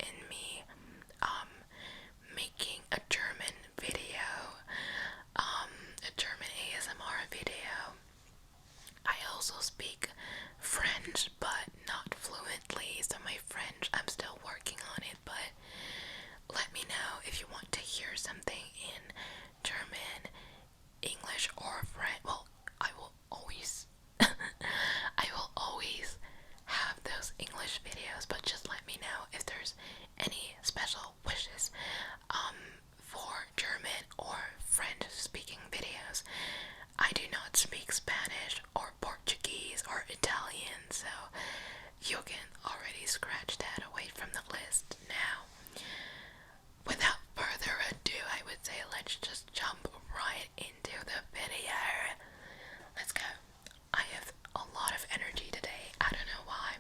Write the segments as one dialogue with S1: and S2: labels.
S1: in me making a German video, a German ASMR video. I also speak French, but not fluently, so my French, I'm still working on it, but let me know if you want to hear something in German, English, or French. Well, I will always I will always have those English videos, but just let me know if there's any special wishes for German or French speaking videos. I do not speak Spanish or Portuguese or Italian, so you can already scratch that away from the list now. Without further ado, I would say let's just jump right into the video. Let's go. I have a lot of energy today. I don't know why.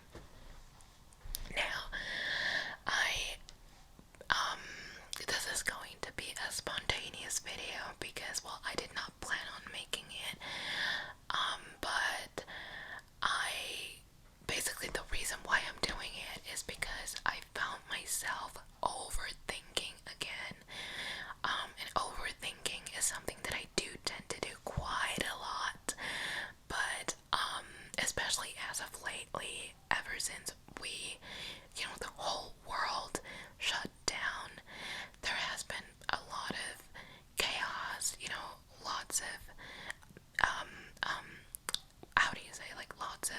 S1: Now, this is going to be a spontaneous video because, well, I did not plan on making it. But basically the reason why I'm doing it is because I found myself overthinking again. And overthinking is something that I do tend to do quite a lot. But, especially as of lately, ever since the whole world shut down, there has been a lot of chaos, lots of, how do you say, like, lots of,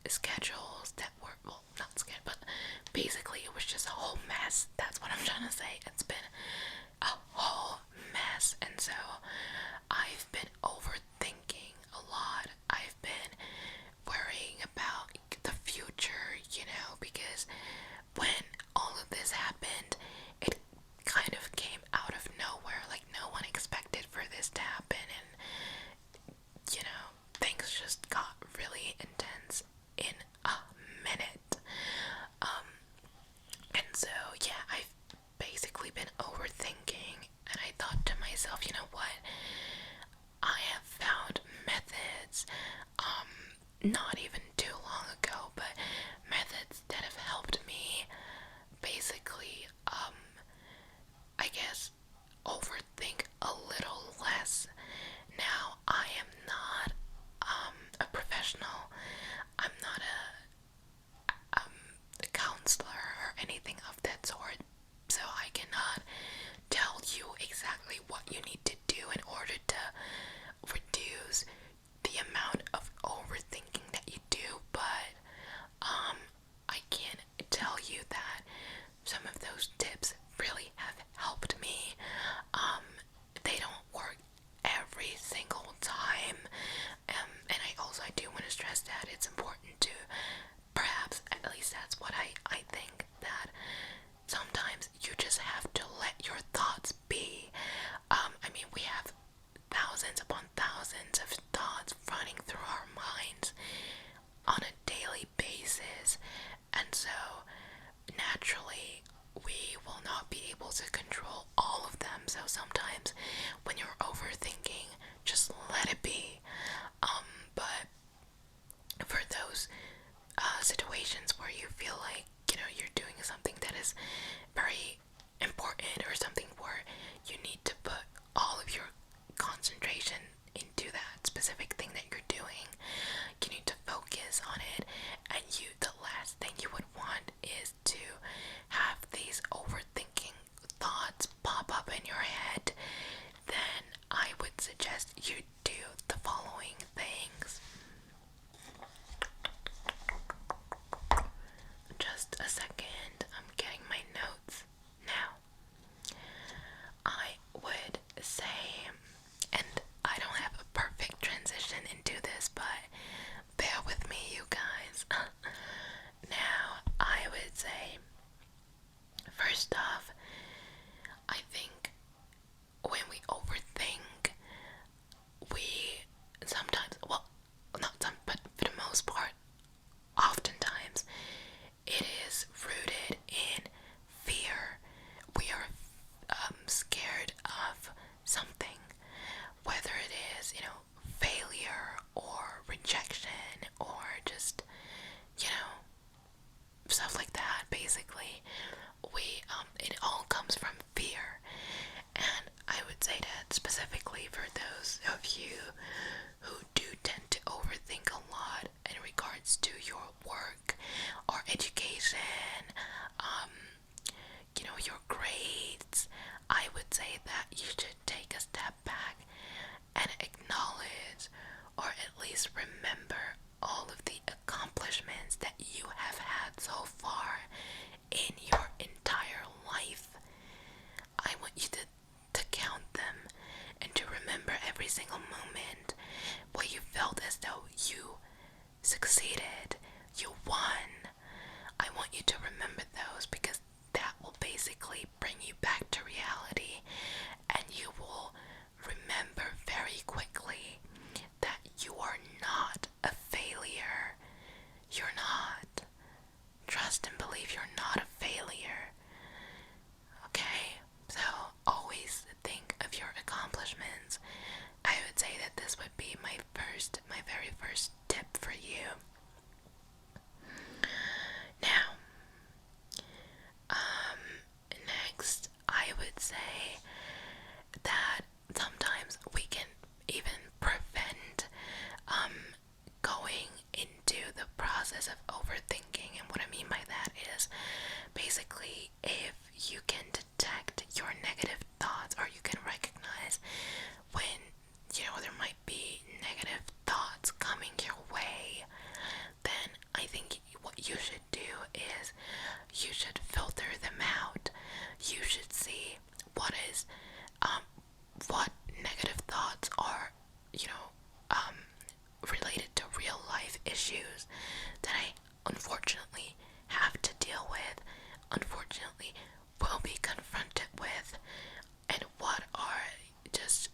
S1: schedules that were, well, not scheduled, but basically it was just a whole mess. That's what I'm trying to say. It's been a whole mess, and so I've been overthinking a lot. I've been worrying about the future, because when all of this happened, it kind of came out of nowhere. Like, no one expected for this to happen, and things just got really intense in a minute. And so, yeah, I've basically been overthinking, and I thought to myself, you know what? I have found methods, not even too long ago, but methods that have helped me basically, I guess, overthink a little less. Now, I am not, a professional. I'm not a counselor or anything of that sort, so I cannot tell you exactly what you need to do in order to reduce the amount of overthinking that you do, but I can tell you that some of those tips really have helped me. They don't work every single time, and I do want to stress that it's important to, perhaps, at least that's what I think, that sometimes you just have to let your thoughts be. We have thousands upon thousands of thoughts running through our minds on a daily basis, and so naturally we will not be able to control all of them. So sometimes when you're overthinking, just let it be. But for those situations where you feel like you're doing something that is very important, or something where you need to put all of your concentration into that specific thing that you're doing, you need to focus on it, and the last thing you would want is to have these overthinking thoughts pop up in your head. Then I would suggest you do the following things. you to remember those, because that will basically bring you back to reality, and you will remember very quickly that you are not a failure. You're not. Trust and believe you're not a failure. Okay? So always think of your accomplishments. I would say that this would be my very first tip for you. Now, next, I would say that sometimes we can even prevent going into the process of overthinking. And what I mean by that is basically if you can detect your negative thoughts, or you can recognize when there might be negative thoughts coming your way, then I think what you should do is you should filter them out. You should see what negative thoughts are, related to real life issues that I unfortunately have to deal with, unfortunately will be confronted with, and what are just,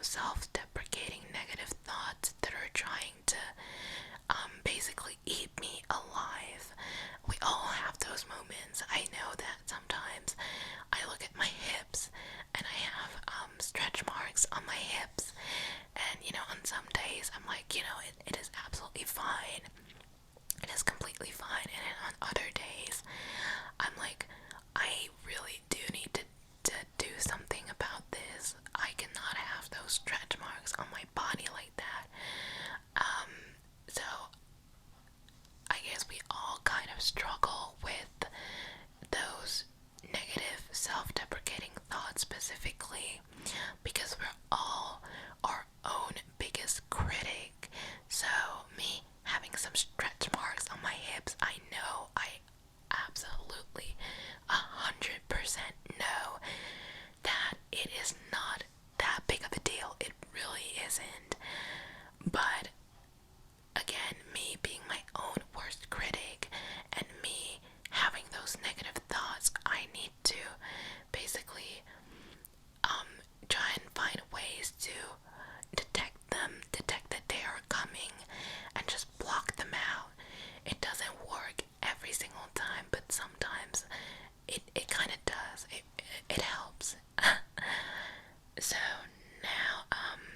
S1: self-deprecating negative thoughts that are trying to basically eat me alive. We all have those moments. I know that sometimes I look at my hips and I have stretch marks on my hips, and on some days I'm like, it is absolutely fine. It is completely fine. And then on other days I'm like, I really do need to do something about this. I cannot have those stretch marks on my body like that. So I guess we all kind of struggle with those negative self-deprecating thoughts specifically, because we're all our own biggest critic. So me having some stretch marks on my hips, I know, I absolutely 100% know that it is not that big of a deal. It really isn't. But again, me being my own worst critic and me having those negative thoughts, I need to basically try and find ways to detect that they are coming, and just block them out. It doesn't work every single time, but sometimes it kind of does. It helps. So now,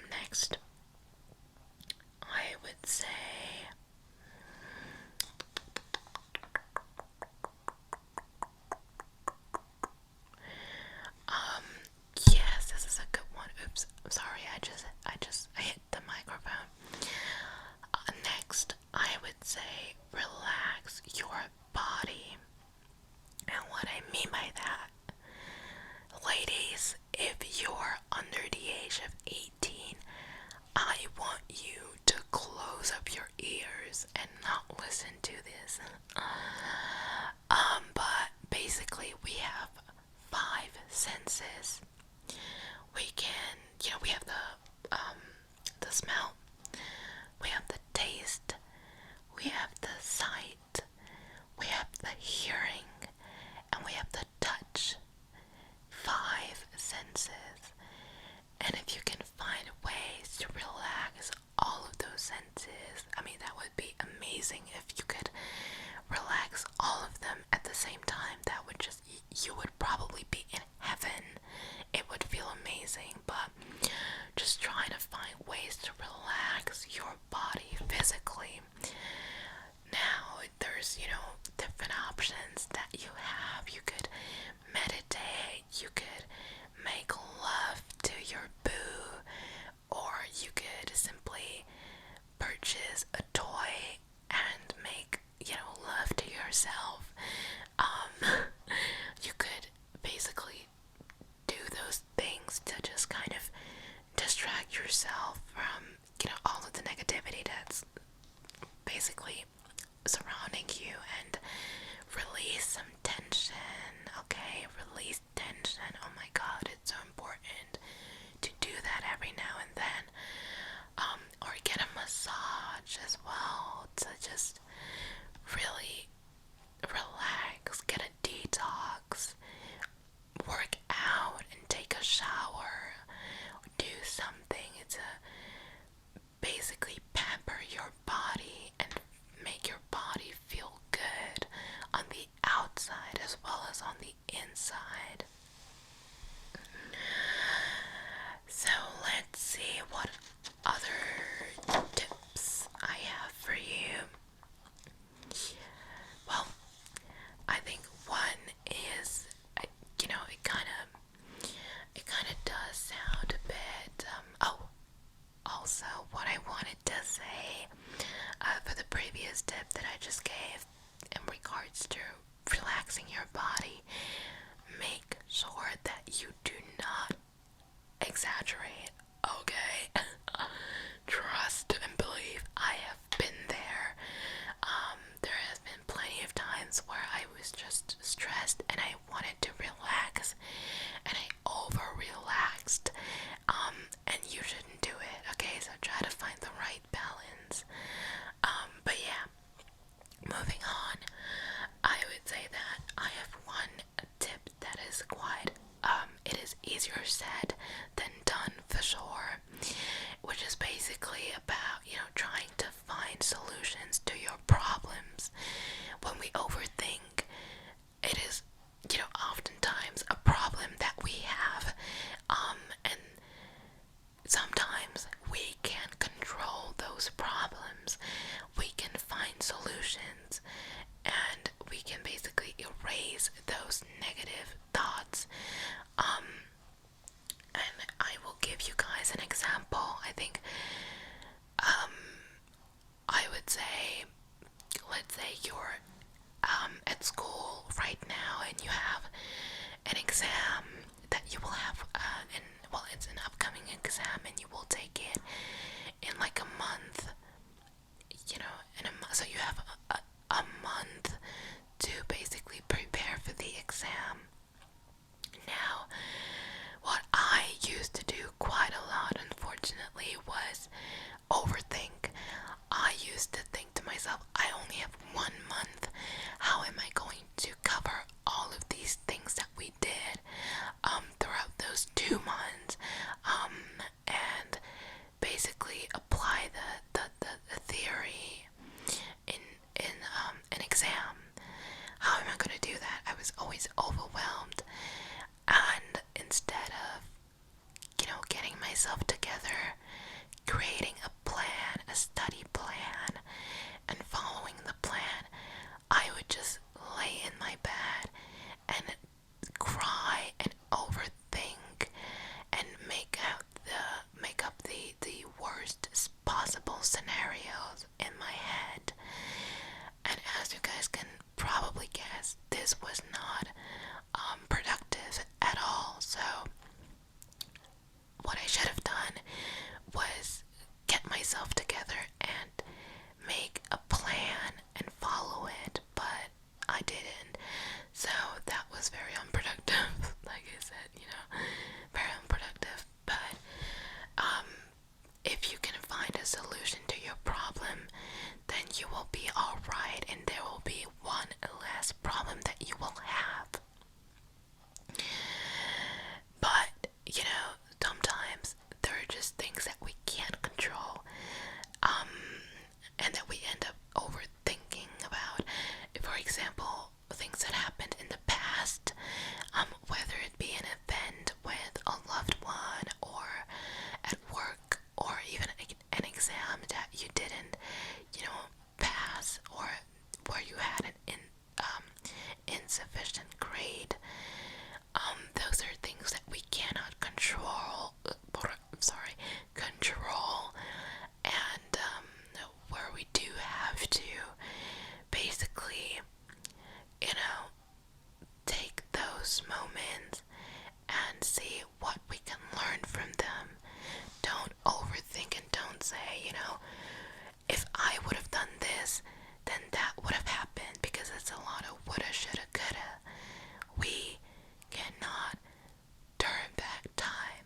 S1: next, I would say, yes, this is a good one. Oops, I'm sorry, I hit the microphone. Next, I would say relax your body. And what I mean by that, ladies, if you're under the age of 18, I want you to close up your ears and not listen to this. But basically we have 5 senses. We can, we have the smell, we have the taste, we have the sight, we have the hearing, and we have the touch. 5 senses. And if you can find ways to relax all of those senses, I mean, that would be amazing. If you could relax all of them at the same time, that would just, you would probably be in heaven. It would feel amazing. But just trying to find ways to relax your body physically. Now, there's, different options that you have. You could meditate, you could make love to your boo, or you could simply purchase a toy and make, love to yourself. You could basically do those things to just kind of distract yourself from, all of the negativity that's basically surrounding you, and release outside as well as on the inside. So let's see what other tips I have for you. Well, I think one is, it kind of does sound a bit. Also, what I wanted to say for the previous tip that I just gave in regards to relaxing your body, make sure that you do not exaggerate, okay? Trust and believe, I have been there. There has been plenty of times where I was just stressed and I wanted to relax and I over relaxed. And you shouldn't do it, okay? So try to find the right balance. But yeah, moving on, I would say that I have one tip that is quite, it is easier said than done for sure, which is basically about, trying to find solutions to your problems. When we overthink, it is, oftentimes a problem that we have, and sometimes we can't control those problems. We can find solutions and we can basically erase those negative thoughts. And I will give you guys an example. I think, I would say, let's say you're at school right now and you have an exam that you will have, it's an upcoming exam and you will take it in like a month, so you have a month to basically prepare for the exam. Now, what I used to do quite a lot, unfortunately, was overthink. I used to think to myself, I only have 1 month. How am I going to cover all of these things that we did throughout those 2 months? And basically apply the theory in an exam. How am I going to do that? I was always overwhelmed, and instead of getting myself together, creating a plan, a study plan, and following the plan, I would just lay in my bed and cry and overthink and make up the worst possible scenarios in my head. And as you guys can probably guess, this was not productive at all. So what I should have done was get myself together and make a plan and follow it, but I didn't. So that was very unproductive. Like I said, very unproductive. But if you can find a solution to your problem, then you will be alright and there will be one less problem that you will have. But, sometimes there are just things that we can't control, and that we end up overthinking about. For example, things that happened in the past, whether it be an event with a loved one or at work, or even an exam that you didn't, pass, or where you had an insufficient grade. Those are things that we cannot control. Control, and where we do have to basically, take those moments and see what we can learn from them. Don't overthink and don't say, if I would have done this, then that would have happened, because it's a lot of woulda, shoulda, coulda. We cannot turn back time.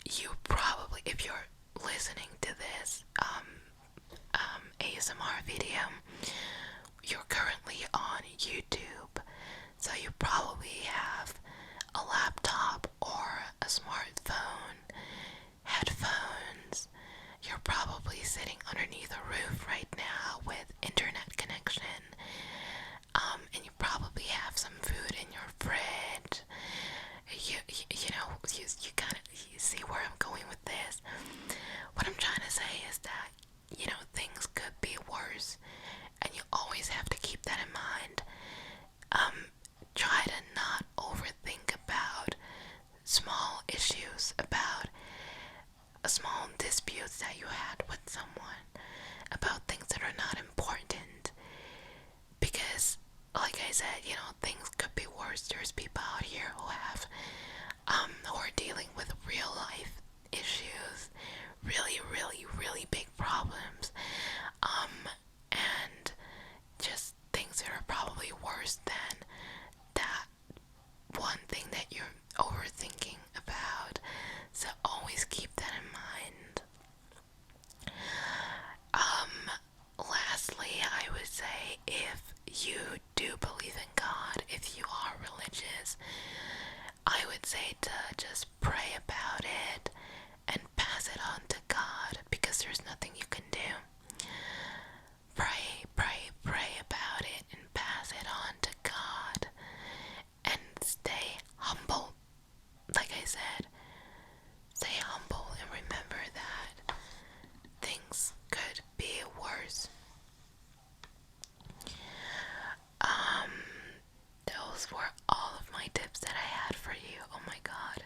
S1: you probably, if you're listening to this ASMR video, you're currently on YouTube, so you probably have a laptop or a smartphone, headphones. You're probably sitting underneath a roof right now with internet connection, and you probably have some food in your fridge. You know, you kind of see where I'm going with this. What I'm trying to say is that, you know, things could be worse, and you always have to keep that in mind. Try to not overthink about small issues, about small disputes that you had with someone, about things that are not important. Because, like I said, you know, things could be worse. There's people out here who are dealing with real life issues, really, really, really big problems, and just things that are probably worse than that one thing that you're overthinking about. So always keep that in mind. Lastly, I would say, if you do believe in God, if you are religious, I would say to just pray about it and pass it on to God, because there's nothing you can do. Pray, pray, pray about it and pass it on to God, and stay humble. Like I said, stay humble and remember that things could be worse. Those were all of my tips that I had for you. Oh my god.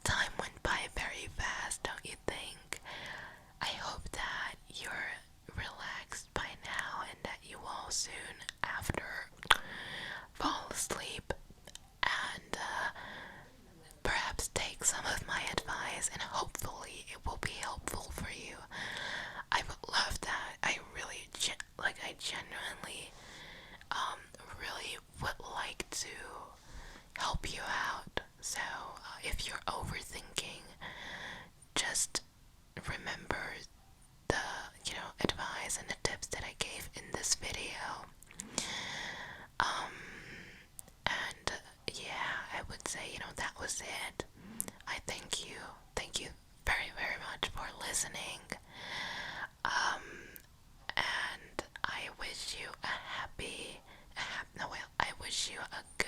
S1: Time went by very fast, don't you think? I hope that you're relaxed by now and that you will soon after fall asleep and perhaps take some of my advice, and hopefully it will be helpful for you. I would love that. I really, I genuinely, really would like to help you out. So, if you're overthinking, just remember the, you know, advice and the tips that I gave in this video. And yeah, I would say, you know, that was it. I thank you. Thank you very, very much for listening. And I wish you I wish you a